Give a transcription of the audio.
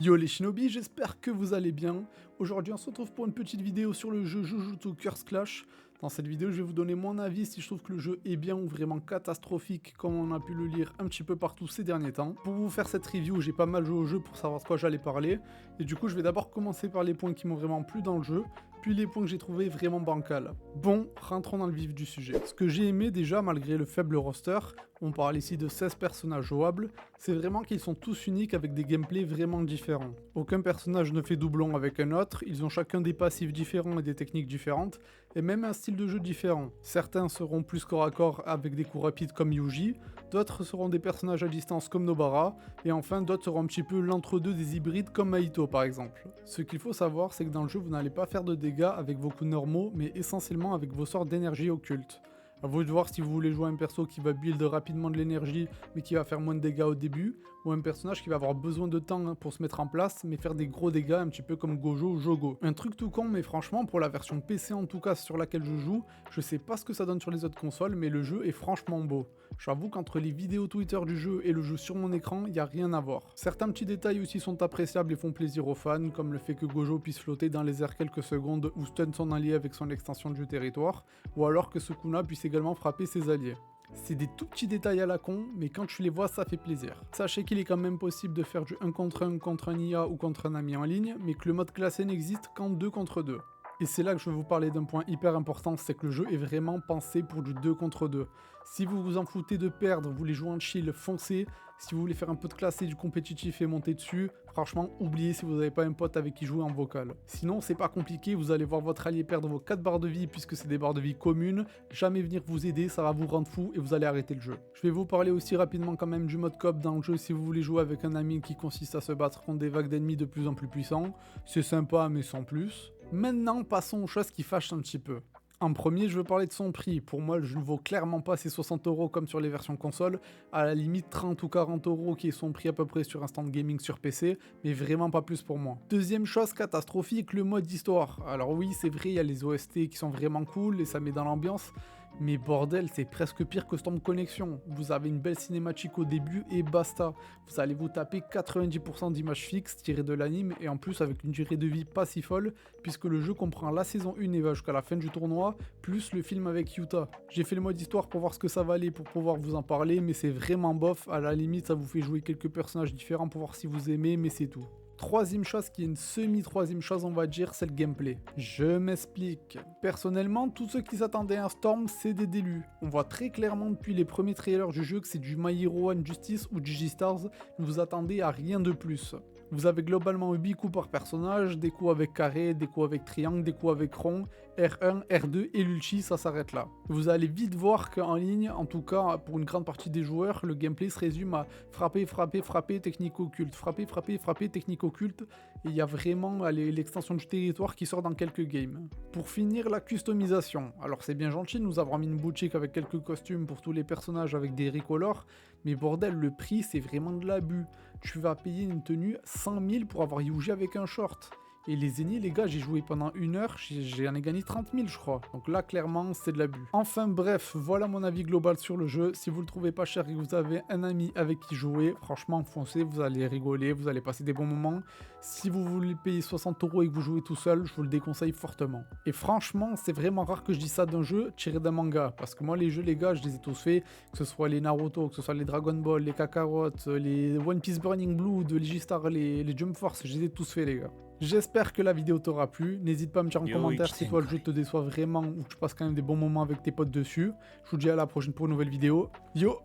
Yo les shinobi, j'espère que vous allez bien. Aujourd'hui on se retrouve pour une petite vidéo sur le jeu Jujutsu Curse Clash. Dans cette vidéo je vais vous donner mon avis si je trouve que le jeu est bien ou vraiment catastrophique comme on a pu le lire un petit peu partout ces derniers temps. Pour vous faire cette review j'ai pas mal joué au jeu pour savoir de quoi j'allais parler. Et du coup je vais d'abord commencer par les points qui m'ont vraiment plu dans le jeu, puis les points que j'ai trouvé vraiment bancals. Bon, rentrons dans le vif du sujet. Ce que j'ai aimé déjà malgré le faible roster, on parle ici de 16 personnages jouables, c'est vraiment qu'ils sont tous uniques avec des gameplays vraiment différents. Aucun personnage ne fait doublon avec un autre, ils ont chacun des passifs différents et des techniques différentes, et même un style de jeu différent. Certains seront plus corps à corps avec des coups rapides comme Yuji, d'autres seront des personnages à distance comme Nobara, et enfin d'autres seront un petit peu l'entre-deux des hybrides comme Mahito par exemple. Ce qu'il faut savoir c'est que dans le jeu vous n'allez pas faire de dégâts avec vos coups normaux, mais essentiellement avec vos sorts d'énergie occulte. A vous de voir si vous voulez jouer un perso qui va build rapidement de l'énergie mais qui va faire moins de dégâts au début, ou un personnage qui va avoir besoin de temps pour se mettre en place mais faire des gros dégâts un petit peu comme Gojo ou Jogo. Un truc tout con mais franchement pour la version PC en tout cas sur laquelle je joue, je sais pas ce que ça donne sur les autres consoles mais le jeu est franchement beau. J'avoue qu'entre les vidéos Twitter du jeu et le jeu sur mon écran, il n'y a rien à voir. Certains petits détails aussi sont appréciables et font plaisir aux fans, comme le fait que Gojo puisse flotter dans les airs quelques secondes ou stun son allié avec son extension du territoire, ou alors que Sukuna puisse également frapper ses alliés. C'est des tout petits détails à la con, mais quand tu les vois, ça fait plaisir. Sachez qu'il est quand même possible de faire du 1 contre un IA ou contre un ami en ligne, mais que le mode classé n'existe qu'en 2 contre 2. Et c'est là que je veux vous parler d'un point hyper important, c'est que le jeu est vraiment pensé pour du 2 contre 2. Si vous vous en foutez de perdre, vous voulez jouer en chill, foncez. Si vous voulez faire un peu de classé, du compétitif et monter dessus, franchement, oubliez si vous n'avez pas un pote avec qui jouer en vocal. Sinon, c'est pas compliqué, vous allez voir votre allié perdre vos 4 barres de vie puisque c'est des barres de vie communes, jamais venir vous aider, ça va vous rendre fou et vous allez arrêter le jeu. Je vais vous parler aussi rapidement quand même du mode coop dans le jeu si vous voulez jouer avec un ami qui consiste à se battre contre des vagues d'ennemis de plus en plus puissants. C'est sympa mais sans plus. Maintenant, passons aux choses qui fâchent un petit peu. En premier, je veux parler de son prix. Pour moi, le jeu ne vaut clairement pas ses 60 € comme sur les versions console, à la limite 30 ou 40 € qui est son prix à peu près sur un stand gaming sur PC, mais vraiment pas plus pour moi. Deuxième chose catastrophique, le mode histoire. Alors oui, c'est vrai, il y a les OST qui sont vraiment cool et ça met dans l'ambiance, mais bordel, c'est presque pire que Storm Connection. Vous avez une belle cinématique au début et basta. Vous allez vous taper 90% d'images fixes tirées de l'anime et en plus avec une durée de vie pas si folle puisque le jeu comprend la saison 1 et va jusqu'à la fin du tournoi plus le film avec Yuta. J'ai fait le mode histoire pour voir ce que ça valait pour pouvoir vous en parler mais c'est vraiment bof. À la limite ça vous fait jouer quelques personnages différents pour voir si vous aimez mais c'est tout. Troisième chose qui est une semi-troisième chose on va dire, c'est le gameplay. Je m'explique. Personnellement, tous ceux qui s'attendaient à un Storm, c'est des délus. On voit très clairement depuis les premiers trailers du jeu que c'est du My Hero Injustice ou du G-Stars, ne vous attendez à rien de plus. Vous avez globalement 8 coups par personnage, des coups avec carré, des coups avec triangle, des coups avec rond, R1, R2 et l'ulti, ça s'arrête là. Vous allez vite voir qu'en ligne, en tout cas pour une grande partie des joueurs, le gameplay se résume à frapper, frapper, frapper, technique occulte, frapper, frapper, frapper, technique occulte, et il y a vraiment l'extension du territoire qui sort dans quelques games. Pour finir, la customisation. Alors c'est bien gentil de nous avoir mis une boutique avec quelques costumes pour tous les personnages avec des recolors, mais bordel, le prix c'est vraiment de l'abus. Tu vas payer une tenue 100 000 pour avoir Yuji avec un short. Et les ennemis, les gars, j'ai joué pendant 1 heure, j'en ai gagné 30 000 je crois. Donc là, clairement, c'est de l'abus. Enfin bref, voilà mon avis global sur le jeu. Si vous le trouvez pas cher et que vous avez un ami avec qui jouer, franchement, foncez, vous allez rigoler, vous allez passer des bons moments. Si vous voulez payer 60 € et que vous jouez tout seul, je vous le déconseille fortement. Et franchement, c'est vraiment rare que je dise ça d'un jeu tiré d'un manga. Parce que moi, les jeux, les gars, je les ai tous faits. Que ce soit les Naruto, que ce soit les Dragon Ball, les Kakarot, les One Piece Burning Blue, les G-Star, les Jump Force, je les ai tous faits, les gars. J'espère que la vidéo t'aura plu, n'hésite pas à me dire en commentaire si toi le jeu te déçoit vraiment ou que tu passes quand même des bons moments avec tes potes dessus. Je vous dis à la prochaine pour une nouvelle vidéo. Yo!